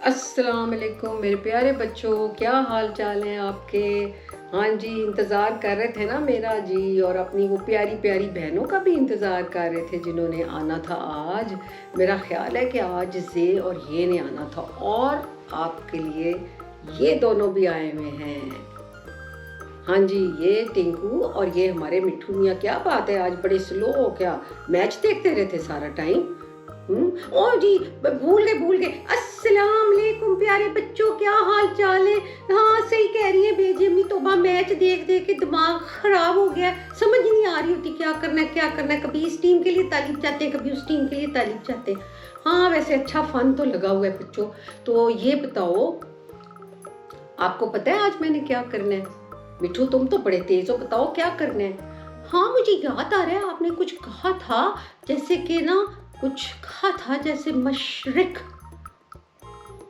अस्सलाम वालेकुम मेरे प्यारे बच्चों, क्या हाल चाल हैं आपके। हाँ जी, इंतज़ार कर रहे थे ना मेरा जी, और अपनी वो प्यारी प्यारी बहनों का भी इंतज़ार कर रहे थे जिन्होंने आना था आज। मेरा ख्याल है कि आज जे और ये ने आना था, और आपके लिए ये दोनों भी आए हुए हैं। हाँ जी, ये टिंकू और ये हमारे मिट्ठू मियाँ। क्या बात है, आज बड़े स्लो हो, क्या मैच देखते रहते सारा टाइम। ओ जी, भूल गए। अस्सलाम वालेकुम प्यारे बच्चों, क्या हाल चाल है। हाँ सही कह रही है बेजी अम्मी, तोबा मैच देख देख के दिमाग खराब हो गया, समझ नहीं आ रही होती क्या करना है। कभी इस टीम के लिए तालीब जाते हैं, कभी उस टीम के लिए तालीब जाते हैं। हाँ वैसे अच्छा फन तो लगा हुआ है बच्चों। तो ये बताओ, आपको पता है आज मैंने क्या करना है। मिठू तुम तो बड़े तेज हो, बताओ क्या करना है। हाँ मुझे याद आ रहा है, आपने कुछ कहा था, जैसे कि ना कुछ कहा था जैसे मशरिक।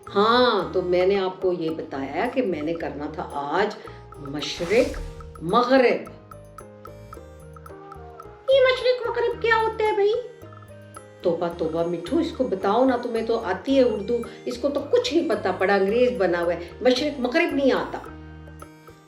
हाँ तो मैंने आपको ये बताया कि मैंने करना था आज मशरिक मगरिब। ये मशरिक मगरिब क्या होता है भाई। तोबा तोबा मिठू, इसको बताओ ना, तुम्हें तो आती है उर्दू, इसको तो कुछ नहीं पता, पड़ा अंग्रेज बना हुआ है, मशरिक मगरिब नहीं आता।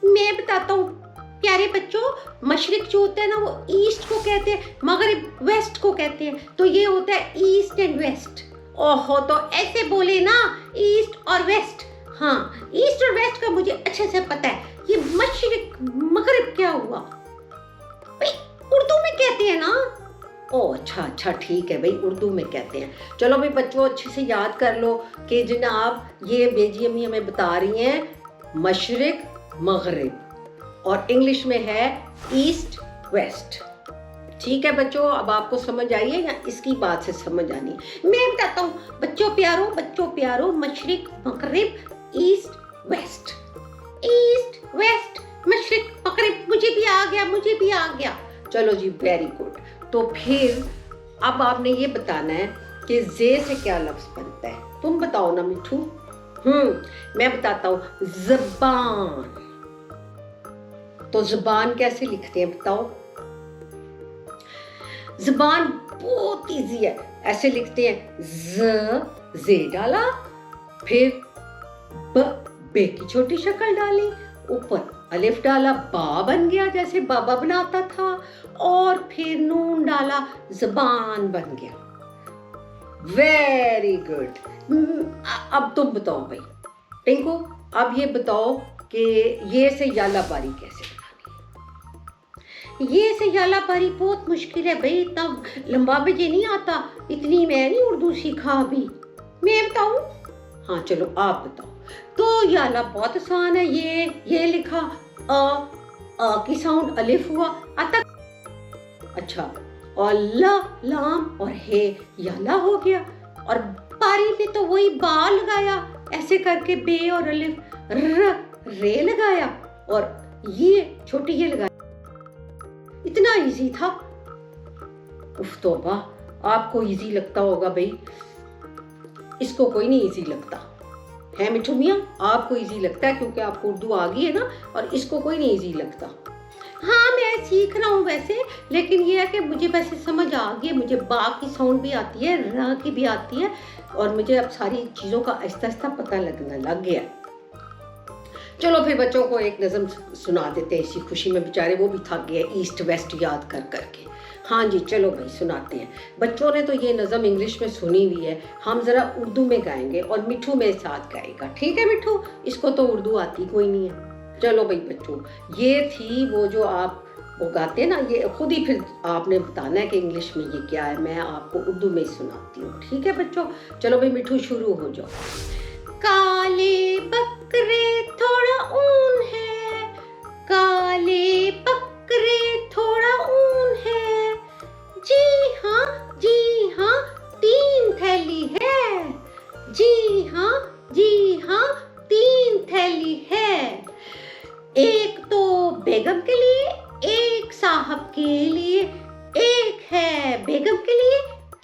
मैं बताता हूँ प्यारे बच्चों, मशरिक जो होता है ना वो ईस्ट को कहते हैं, मगरिब वेस्ट को कहते हैं, तो ये होता है ईस्ट एंड वेस्ट। ओहो, तो ऐसे बोले ना, ईस्ट और वेस्ट। हाँ ईस्ट और वेस्ट का मुझे अच्छे से पता है, ये मशरिक मगरिब क्या हुआ भाई, उर्दू में कहते हैं ना। ओ अच्छा ठीक है भाई, उर्दू में कहते हैं। चलो भाई बच्चों, अच्छे से याद कर लो कि जनाब ये बेजी अम्मी हमें बता रही हैं मशरिक मगरिब, और इंग्लिश में है ईस्ट वेस्ट। ठीक है बच्चों, अब आपको समझ आई है या इसकी बात से समझ आनी। मैं बताता हूँ बच्चों प्यारो, मशरिक मगरिब ईस्ट वेस्ट मशरिक मगरिब। मुझे भी आ गया। चलो जी, वेरी गुड। तो फिर अब आपने ये बताना है कि जे से क्या लफ्ज बनता है। तुम बताओ ना मिठू। मैं बताता हूँ, ज़बान। तो ज़बान कैसे लिखते हैं बताओ। ज़बान बहुत इजी है, ऐसे लिखते हैं, जे डाला, फिर बे की छोटी शक्ल डाली, ऊपर अलिफ डाला, बा बन गया जैसे बाबा बनाता था, और फिर नून डाला, ज़बान बन गया। Very good. अब तुम बताओ भाई टिंकू, अब ये बताओ कि ये से याला बारी कैसे बनानी है। ये से याला बारी बहुत मुश्किल है भाई, इतना लंबा मुझे नहीं आता, इतनी मैं नहीं उर्दू सीखा अभी। मैं बताऊं? हाँ चलो आप बताओ। तो याला बहुत आसान है, ये लिखा, अ की साउंड अलिफ हुआ, आता। अच्छा, और लाम और हे याला हो गया, और बारी में तो वही बा लगाया ऐसे करके, बे और अलिफ, रे लगाया, और ये छोटी ये लगाया। इतना इजी था। उफ तौबा, आपको इजी लगता होगा भाई, इसको कोई नहीं इजी लगता है मिठू मियाँ, आपको इजी लगता है क्योंकि आपको उर्दू आ गई है ना, और इसको कोई नहीं इजी लगता। हाँ मैं सीख रहा हूँ वैसे, लेकिन ये है कि मुझे वैसे समझ आ गई है, मुझे बा की साउंड भी आती है, र की भी आती है, और मुझे अब सारी चीज़ों का आहिस्ता आहिस्ता पता लगने लग गया। चलो फिर बच्चों को एक नज़म सुना देते हैं, इसी खुशी में बेचारे वो भी थक गए ईस्ट वेस्ट याद कर करके। हाँ जी चलो भाई सुनाते हैं। बच्चों ने तो ये नज़म इंग्लिश में सुनी हुई है, हम ज़रा उर्दू में गाएंगे, और मिठू मेरे साथ गाएगा। ठीक है मिठू, इसको तो उर्दू आती कोई नहीं है। चलो भाई बच्चों, ये थी वो जो आप वो गाते हैं ना, ये खुद ही फिर आपने बताना है कि इंग्लिश में ये क्या है, मैं आपको उर्दू में सुनाती हूँ। ठीक है बच्चों, चलो भाई मिठू शुरू हो जाओ। काले बकरे थोड़ा ऊन है, काले बकरे थोड़ा ऊन है, जी हाँ 3 थैली है, जी हाँ 3 थैली है। एक तो बेगम के लिए, एक साहब के लिए, एक है बेगम के लिए,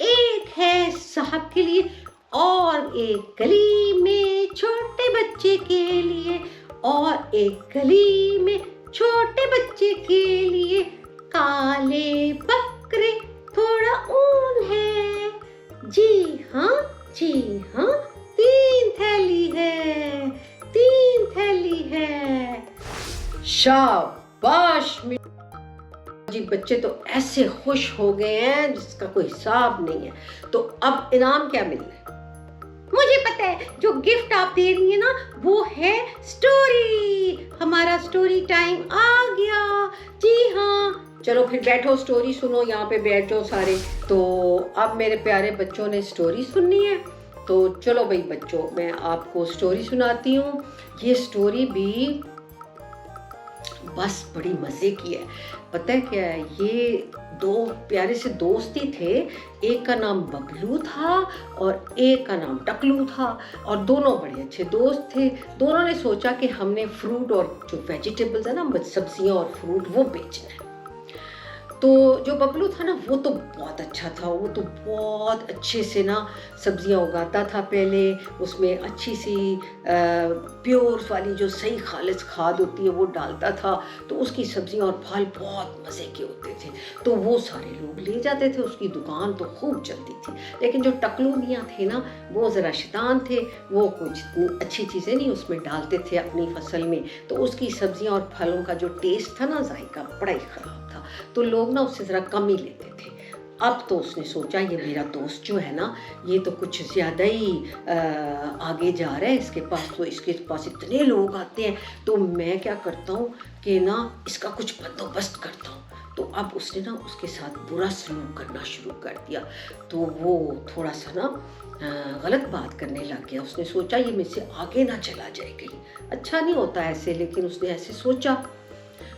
एक है साहब के लिए, और एक गली में छोटे बच्चे के लिए, और एक गली में छोटे बच्चे के लिए। काले बकरे थोड़ा ऊन है, जी हाँ 3 थैली शाबाश जी, बच्चे तो ऐसे खुश हो गए हैं जिसका कोई हिसाब नहीं है। तो अब इनाम क्या मिल रहा है? मुझे पता है, जो गिफ्ट आप दे रही हैं ना वो है स्टोरी। हमारा स्टोरी टाइम आ गया। जी हाँ, चलो फिर बैठो, स्टोरी सुनो, यहाँ पे बैठ जाओ सारे। तो अब मेरे प्यारे बच्चों ने स्टोरी सुननी है, तो चलो भाई बच्चों, मैं आपको स्टोरी सुनाती हूँ। ये स्टोरी भी बस बड़ी मज़े की है। पता है क्या है, ये दो प्यारे से दोस्त ही थे। एक का नाम बबलू था और एक का नाम टकलू था, और दोनों बड़े अच्छे दोस्त थे। दोनों ने सोचा कि हमने फ्रूट और जो वेजिटेबल्स है ना, सब्जियां और फ्रूट, वो बेचना है। तो जो बबलू था ना वो तो बहुत अच्छा था, वो तो बहुत अच्छे से ना सब्जियां उगाता था। पहले उसमें अच्छी सी प्योर वाली जो सही खालिस खाद होती है वो डालता था, तो उसकी सब्जियां और फल बहुत मज़े के होते थे। तो वो सारे लोग ले जाते थे, उसकी दुकान तो खूब चलती थी। लेकिन जो टकलू मियाँ थे ना, वो ज़रा शैतान थे, वो कुछ अच्छी चीज़ें नहीं उसमें डालते थे अपनी फसल में, तो उसकी सब्जियां और फलों का जो टेस्ट था ना, जायका बड़ा ही ख़राब था। तो लोग ना उससे ज़रा कम ही लेते थे। अब तो उसने सोचा, ये मेरा दोस्त जो है ना, ये तो कुछ ज़्यादा ही आगे जा रहा है, इसके पास इतने लोग आते हैं, तो मैं क्या करता हूँ कि ना इसका कुछ बंदोबस्त करता हूँ। तो अब उसने ना उसके साथ बुरा सलूक करना शुरू कर दिया। तो वो थोड़ा सा ना गलत बात करने लग गया। उसने सोचा ये मुझसे आगे ना चला जाए कहीं। अच्छा नहीं होता ऐसे, लेकिन उसने ऐसे सोचा।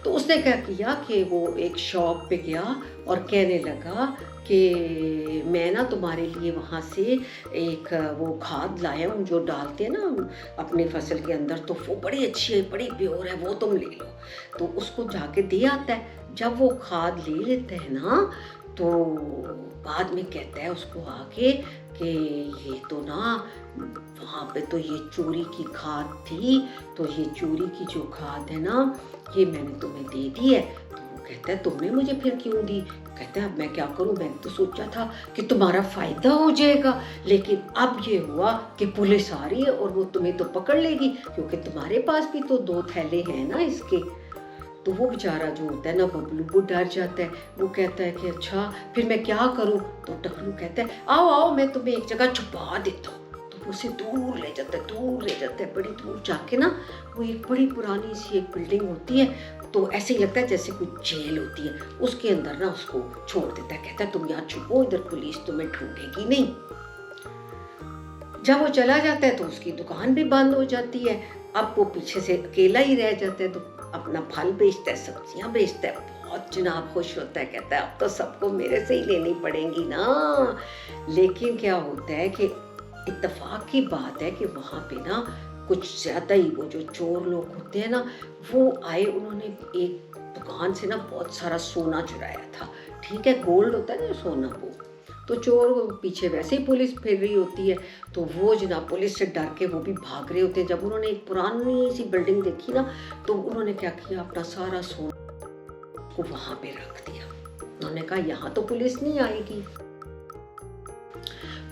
तो उसने क्या किया कि वो एक शॉप पे गया और कहने लगा कि मैं ना तुम्हारे लिए वहाँ से एक वो खाद लाया हूँ जो डालते हैं ना अपनी फसल के अंदर, तो वो बड़ी अच्छी है, बड़ी प्योर है, वो तुम ले लो। तो उसको जाके दे आता है। जब वो खाद ले लेते हैं ना, तो बाद में कहता है उसको आके कि ये तो ना वहाँ पे तो ये चोरी की खाद थी, तो ये चोरी की जो खाद है ना, ये मैंने तुम्हें दे दी है। तो वो कहता है तुमने मुझे फिर क्यों दी? कहता है अब मैं क्या करूं, मैंने तो सोचा था कि तुम्हारा फ़ायदा हो जाएगा, लेकिन अब ये हुआ कि पुलिस आ रही है और वो तुम्हें तो पकड़ लेगी, क्योंकि तुम्हारे पास भी तो 2 थैले हैं ना इसके। तो वो बेचारा जो होता है ना बबलू, वो डर जाता है। वो कहता है कि अच्छा फिर मैं क्या करूं? तो टकलू कहता है आओ आओ, मैं तुम्हें एक जगह छुपा देता हूँ। तो उसे दूर ले जाता है, दूर ले जाता है, बड़ी दूर जाके ना वो एक बड़ी पुरानी सी एक बिल्डिंग होती है, तो ऐसे ही लगता है जैसे कोई जेल होती है, उसके अंदर ना उसको छोड़ देता है। कहता है तुम यहाँ छुपो, इधर पुलिस तुम्हें ढूंढेगी नहीं। जब वो चला जाता है तो उसकी दुकान भी बंद हो जाती है। अब वो पीछे से अकेला ही रह जाता है, तो अपना फल बेचता है, सब्जियां बेचता है, बहुत जनाब खुश होता है। कहता है अब तो सबको मेरे से ही लेनी पड़ेंगी ना। लेकिन क्या होता है कि इत्तेफाक की बात है कि वहाँ पे ना कुछ ज़्यादा ही वो जो चोर लोग होते हैं ना, वो आए। उन्होंने एक दुकान से ना बहुत सारा सोना चुराया था। ठीक है, गोल्ड होता है ना सोना, वो तो चोर पीछे वैसे ही पुलिस फिर रही होती है, तो वो जनाब पुलिस से डर के वो भी भाग रहे होते हैं। जब उन्होंने एक पुरानी सी बिल्डिंग देखी ना, तो उन्होंने क्या किया, अपना सारा सोना को वहाँ पे रख दिया। उन्होंने कहा यहाँ तो पुलिस नहीं आएगी।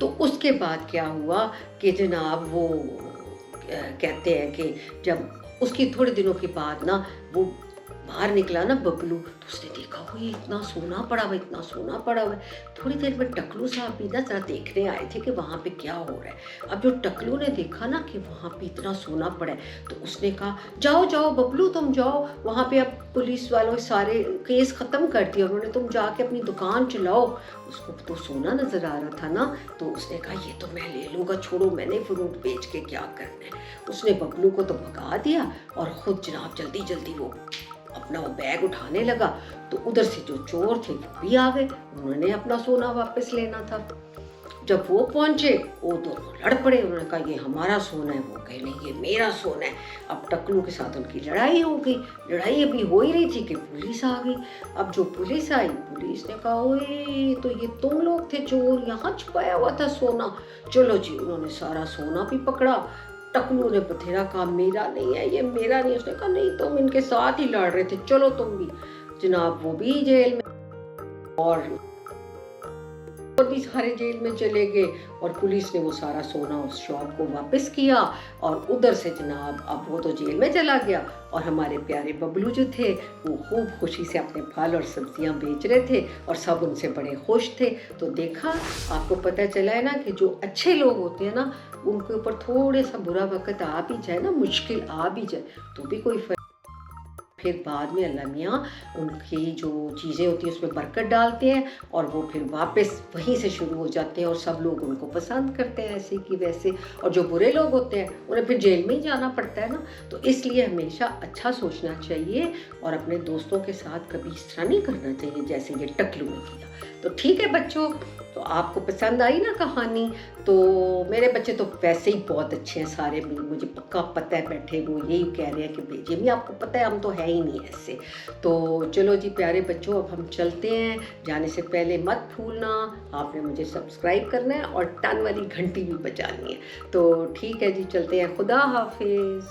तो उसके बाद क्या हुआ कि जनाब वो कहते हैं कि जब उसकी थोड़े दिनों के बाद ना वो बाहर निकला ना बबलू, तो उसने देखा वो ये इतना सोना पड़ा हुआ, इतना सोना पड़ा हुआ है। थोड़ी देर में टकलू साहब भी ना जरा देखने आए थे कि वहाँ पे क्या हो रहा है। अब जो टकलू ने देखा ना कि वहाँ पे इतना सोना पड़ा है, तो उसने कहा जाओ जाओ बबलू तुम जाओ, वहाँ पे अब पुलिस वालों सारे केस ख़त्म कर दिया उन्होंने, तुम जाके अपनी दुकान चलाओ। उसको तो सोना नज़र आ रहा था ना, तो उसने कहा ये तो मैं ले लूँगा, छोड़ो मैंने फ्रूट बेच के क्या करना है। उसने बबलू को तो भगा दिया और ख़ुद जनाब जल्दी जल्दी वो अपना वो बैग उठाने लगा। तो उधर से जो चोर थे वो भी आ गए, उन्होंने अपना सोना वापस लेना था। जब वो पहुंचे वो दोनों लड़ पड़े। उन्होंने कहा ये हमारा सोना है, वो कहे नहीं ये मेरा सोना है। अब टकलू के साथ उनकी लड़ाई हो गई। लड़ाई अभी हो ही रही थी कि पुलिस आ गई। अब जो पुलिस आई, पुलिस ने कहा ओए तो ये तुम लोग थे चोर, यहाँ छुपाया हुआ था सोना। चलो जी, उन्होंने सारा सोना भी पकड़ा। टकलू ने बथेरा कहा मेरा नहीं है, ये मेरा नहीं। उसने कहा नहीं तुम इनके साथ ही लड़ रहे थे, चलो तुम भी। जनाब वो भी जेल में। और اور بھی سارے جیل میں چلے گئے اور پولیس نے وہ سارا سونا اس شاپ کو واپس کیا اور ادھر سے جناب اب وہ تو جیل میں چلا گیا اور ہمارے پیارے ببلو جو تھے وہ خوب خوشی سے اپنے پھل اور سبزیاں بیچ رہے تھے اور سب ان سے بڑے خوش تھے. تو دیکھا آپ کو پتہ چلا ہے نا کہ جو اچھے لوگ ہوتے ہیں نا ان کے اوپر تھوڑے سا برا وقت آ بھی جائے نا, مشکل آ بھی جائے تو بھی کوئی فرق, پھر بعد میں اللہ میاں ان کی جو چیزیں ہوتی ہیں اس میں برکت ڈالتے ہیں اور وہ پھر واپس وہیں سے شروع ہو جاتے ہیں اور سب لوگ ان کو پسند کرتے ہیں ایسے کی ویسے. اور جو برے لوگ ہوتے ہیں انہیں پھر جیل میں ہی جانا پڑتا ہے نا. تو اس لیے ہمیشہ اچھا سوچنا چاہیے اور اپنے دوستوں کے ساتھ کبھی اس طرح نہیں کرنا چاہیے جیسے یہ ٹکلو نے کیا. تو ٹھیک ہے بچوں, تو آپ کو پسند آئی نا کہانی؟ تو میرے بچے تو ویسے ہی بہت اچھے ہیں سارے, مجھے پکا پتہ ہے بیٹھے وہ یہی کہہ رہے ہیں کہ بھیجیے بھی, آپ کو پتہ ہے ہم تو ہے ہی نہیں ایسے. تو چلو جی پیارے بچوں اب ہم چلتے ہیں, جانے سے پہلے مت بھولنا آپ نے مجھے سبسکرائب کرنا ہے اور ٹن والی گھنٹی بھی بجانی ہے. تو ٹھیک ہے جی چلتے ہیں, خدا حافظ.